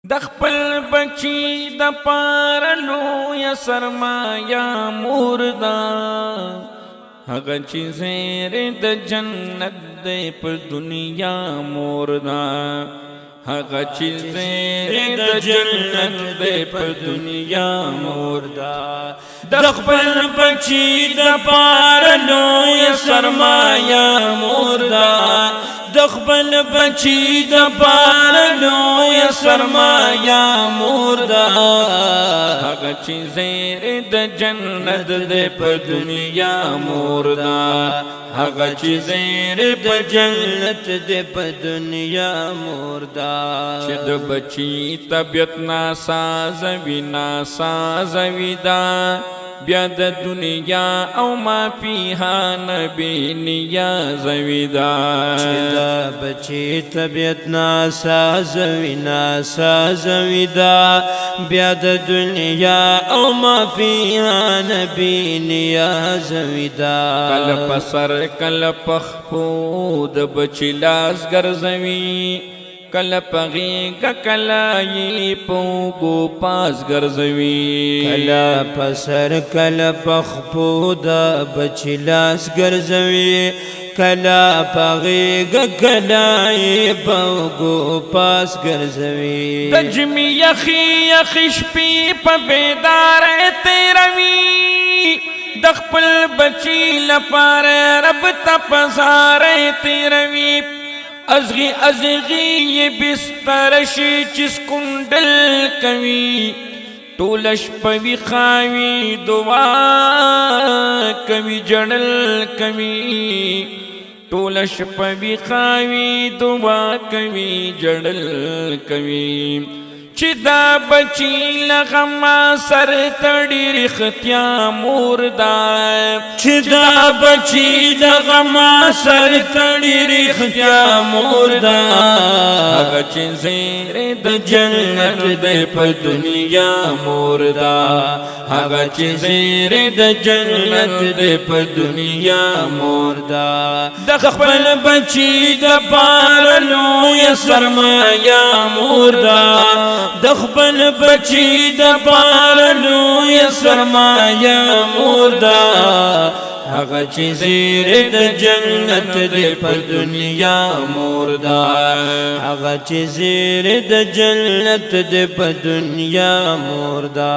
د خپل بچی د پاره لویه سرمایه مور ده هغه چې زیری د جنت دی په دنیا مور ده هغه چې زیری د جنت دی په دنیا مور ده د خپل بچی د پاره لویه سرمایه مور ده د خپل بچی د پاره لویه سرمایه مور ده هغه چې زیری د جنت دی په دنیا مور ده هغه چې زیری په جنت دی په دنیا مور ده چې د بچی طبیعت ناساز وي ناساز وي دا بیا د دنیا او ما فیها نبی نیاز وي دا چې د بچی طبیعت ناساز وي ناساز وي دا بیا د دنیا او ما فیها نبی نیاز وي دا کله په سر کله په خپو د بچی لاس ګرځوي کله په غېږه کله یې په اوږو پاس ګرځوي کله په سر کله په خپو د بچي لاس ګرځوي کله په غېږه کله یې په اوږو پاس ګرځوي د ژمي یخې یخې شپې په بیداره تېروي د خپل بچي لپاره رب ته په زاره تېروي ازغی ازغی یہ بستر شی چس کنڈل کوي ټوله شپه وي خاوي دعا کوي جړل کوي ټوله شپه وي خاوي دعا کوي جړل کوي چې دا بچی لغما سر تړي رختیا مور ده چې دا بچی لغما سر تړي رختیا مور ده هغه چې زیری د جنت دی په دنیا مور ده هغه چې زیری د جنت دی په دنیا مور ده د خپل بچی د پاره لویه سرمایه مور ده د خپل بچی د پاره لویه سرمایه مور ده هغه چې زیری د جنت دی په دنیا مور ده هغه چې زیری د جنت دی په دنیا مور ده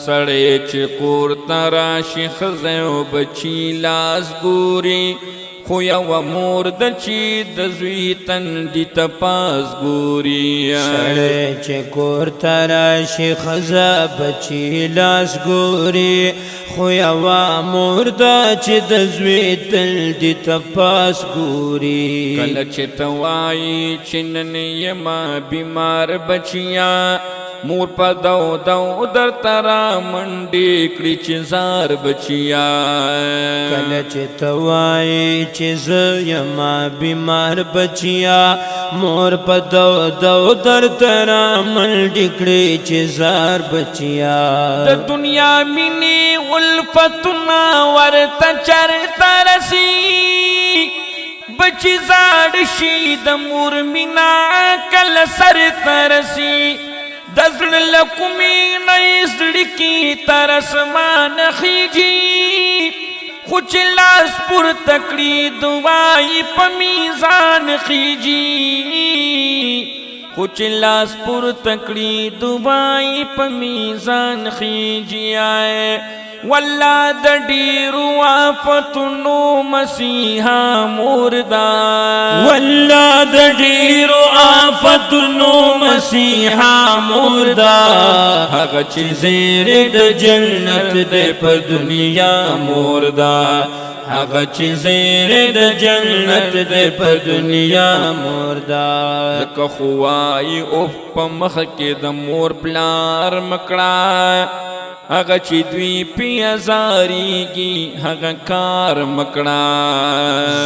سړی چې کور ته راشي ښځی او بچي لاس ګوري خو یوه مور ده چې د زوی تندي ته پاس ګوري سړی چې کور ته راشي ښځه بچي لاس ګوري خو یوه مور ده چې د زوی تندي ته پاس ګوري کله چې ته وایي چې نن یما بیمار بچیا مور په دو دو درته را منډې کړي چې زار بچیا کله چې ته وایي چې زه یما بیمار بچیا مور په دو دو درته را منډې کړي چې زار بچیا د دنیا مینې الفتونه ورته چرته رسي بچی زاړ شي د مور مینا کله سر ته رسي د زړه له کومې نه یې زړه کې تر اسمانه خیږي خو چې لاس پورته کړي دعا یې په میزان خیږي خو چې لاس پورته کړي دعا یې په میزان خیږي والله د ډېرو آفتونو مسیحا مور ده والله د ډېرو آفتونو مسیحا مور ده هغه چې زیری د جنت دی په دنیا مور ده هغه چې زیری د جنت دی په دنیا مور ده ځکه خو وایي اوف په مخ کې د مور پلار مکړه هغه چې دوی پې ازاریږي هغه کار مکړه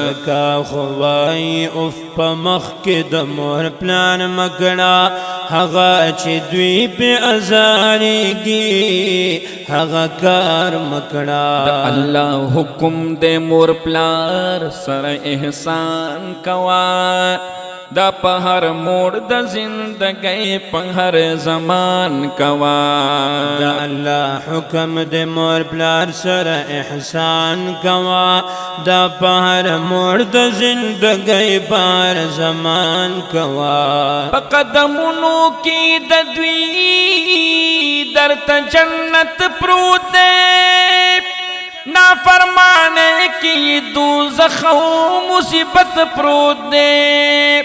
ځکه خو وایي اوف په مخ کې د مور پلان مکړه هغه چې دوی پې ازاریږي هغه کار مکړه د الله حکم د مور پلار سره احسان کوا دا په هر موړ د زندګۍ په هر زمان کوا دا الله حکم دے مور پلار سر احسان کوا دا په هر موړ د زندګۍ په هر زمان کوا په قدمونو کې د دوی درته جنت پروت دی نافرمانے کی دوزخ و مصیبت پروت دے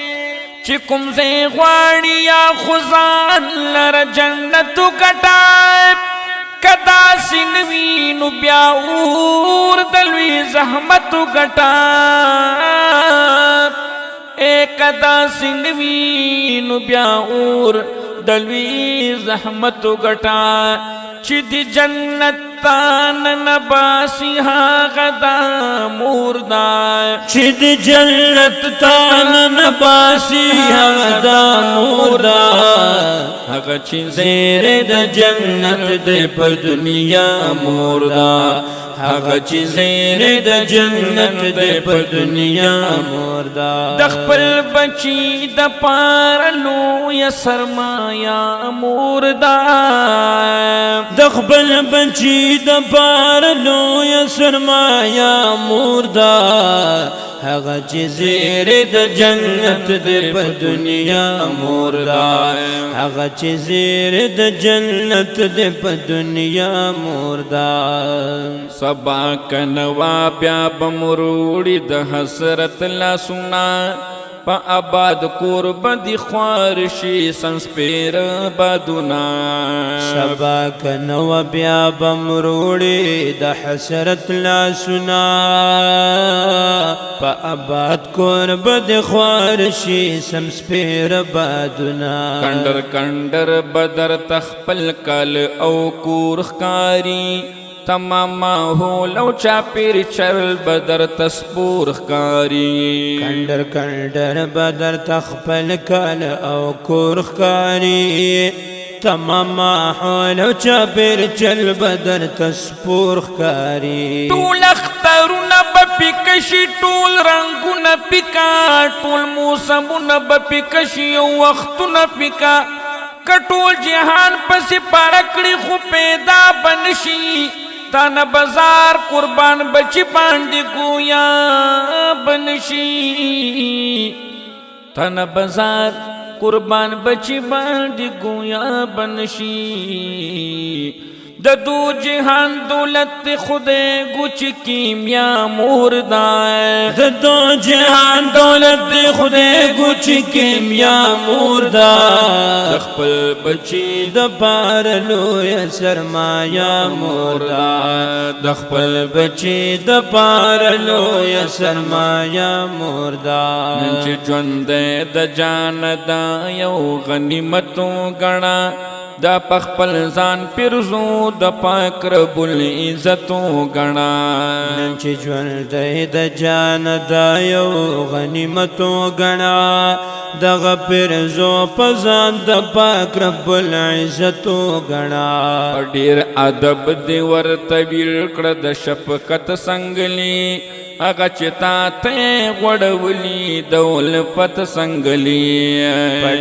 چی کم سے غواړي یا خزان لر جنت گٹائے کدا سنوی نو بیا اور دلوی زحمت گٹائے اے کدا سنوی نو بیا اور دلوی زحمت گٹائے چی دی جنت تان نباسی غدا مردا چی دی جنت تان نباسی غدا مردا هغه چې زیر د جنت دے پر دنیا مردا هغه چې زیر د جنت دے پر دنیا مردا د خپل بچی د پار لویه سرمایا مردا د خپل بچی د پار لویه سرمایا مردا هغه چې زیر د جنت دے پر دنیا مردا هغه چې زیر د جنت دے پر دنیا مردا سبا کنوا بیا بمروړي د حسرت لاسونه په آباد کور باندې خوار شي سنسپیر بادونه سبا کنو بیا بمروړي د حسرت لاسونه په آباد کور باندې خوار شي سنسپیر بادونه کندر کندر بدر تخپل کال او کور خکاری تمام ماحول او چاپیر چرل بدر تسپور خکاری کندر کندر بدر تخپل کال او کور خکاری تمام ماحول او چاپیر چل بدر تسپور خکاری ټول اخترونه بپی کشي ټول رنگونه پکا ټول موسمونه بپی کشي او وختونه پکا کټول جهان پسې پړکړي خو پیدا بنشي تانا بازار قربان بچی باندې گویا بنشي تانا بازار قربان بچی باندې گویا بنشي د دو جهان دولت خود گوچ کیمیا مردا د دو جهان دولت خود گوچ کیمیا مردا خپل بچی د پار لوی سرمایا مردا د خپل بچی د پار لوی سرمایا مردا نن چې ژوند د جان دا یو غنیمتو غنا دا پخپل ځان پیرزو د پاک رب العزتو غنا نن چې ژوند د جان دا یو غنیمتو غنا دغه پیرزو په ځان د پاک رب العزتو غنا ډیر ادب دی ورته ویل کړه د شفقت سنگلی هغه چې تا ته غوړولي د الفت سنگلی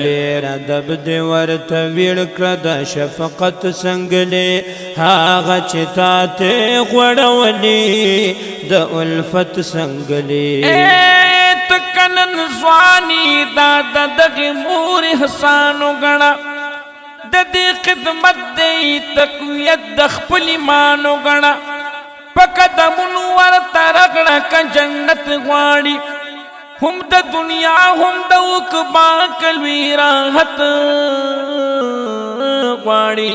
ډیر ادب دی ورته ویل کړه د شفقت سنگلی هغه چې تا ته غوړولي د الفت سنگلی تکنن ځواني دا دغه مور احسانو غنا د دې خدمت دی تقویت د خپل ایمانو غنا پقدمونو ورته رغړه ک جنت غواړي هم د دنیا هم د عقبا کلوي راحت غواړي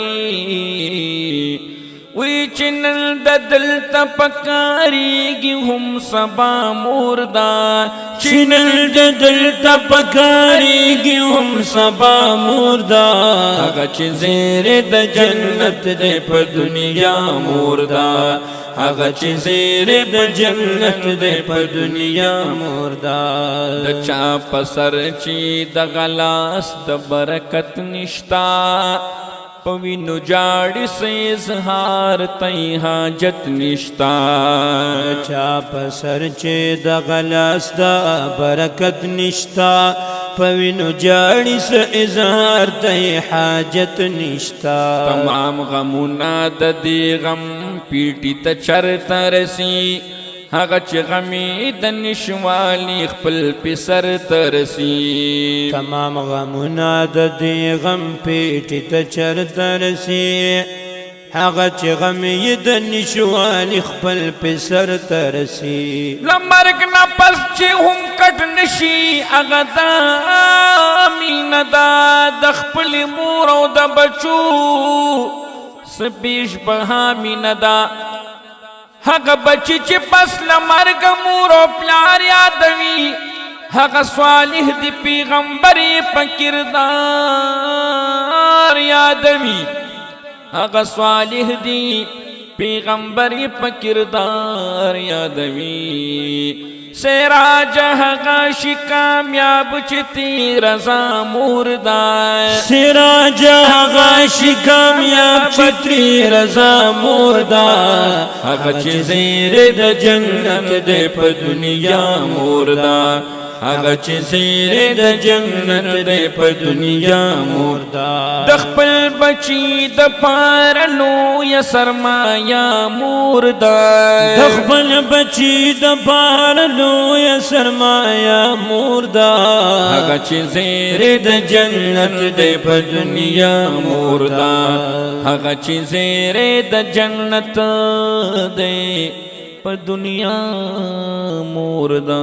وی چنل د دل تپکاریږي هم سبا مردا چنل د دل تپکاریږي هم سبا مردا هغه چې زیر د جنت دې په دنیا مردا هغه چې زیر د جنت دې په دنیا مردا د چا په سر چې د غلاس د برکت نشتا پوینو جاڑی سے اظہار تئی حاجت نشتا چا پسر چے دا غلاس دا برکت نشتا پوینو جاڑی سا ازار تے حاجت نشتا تمام غمونا د دې غم پیټی ته چرته رسی هغه چې غمی د نشوالی خپل په سر ته رسی تمام غمونا د دې غم پیټی ته چرته رسی هغه چې غم یې د نشوالی خپل په سر ته رسی لمرګ نه پس چې هم کټ نشي هغه دا مینه دا د خپل مور او د بچو سپیش بها مینه دا هغه بچی چې پس لمرګ مور او پلار یادوي هغه صالح دی پیغمبر په کردار یادوي هغه صالح دی پیغمبر په کردار یادوي سراج هغه شي کامیاب چې تی رضا مردا سراج هغه شي کامیاب چې تی رضا مردا هغه چې زیر د جنت د په دنیا مردا هغه چې زیر د جنت د په دنیا مردا د خپل بچی د پاره لویه سرمایه مردا د خپل بچی د پاره لویه سرمایه مردا هغه چې زیر د جنت د په دنیا مردا هغه چې زیر د جنت د په دنیا مردا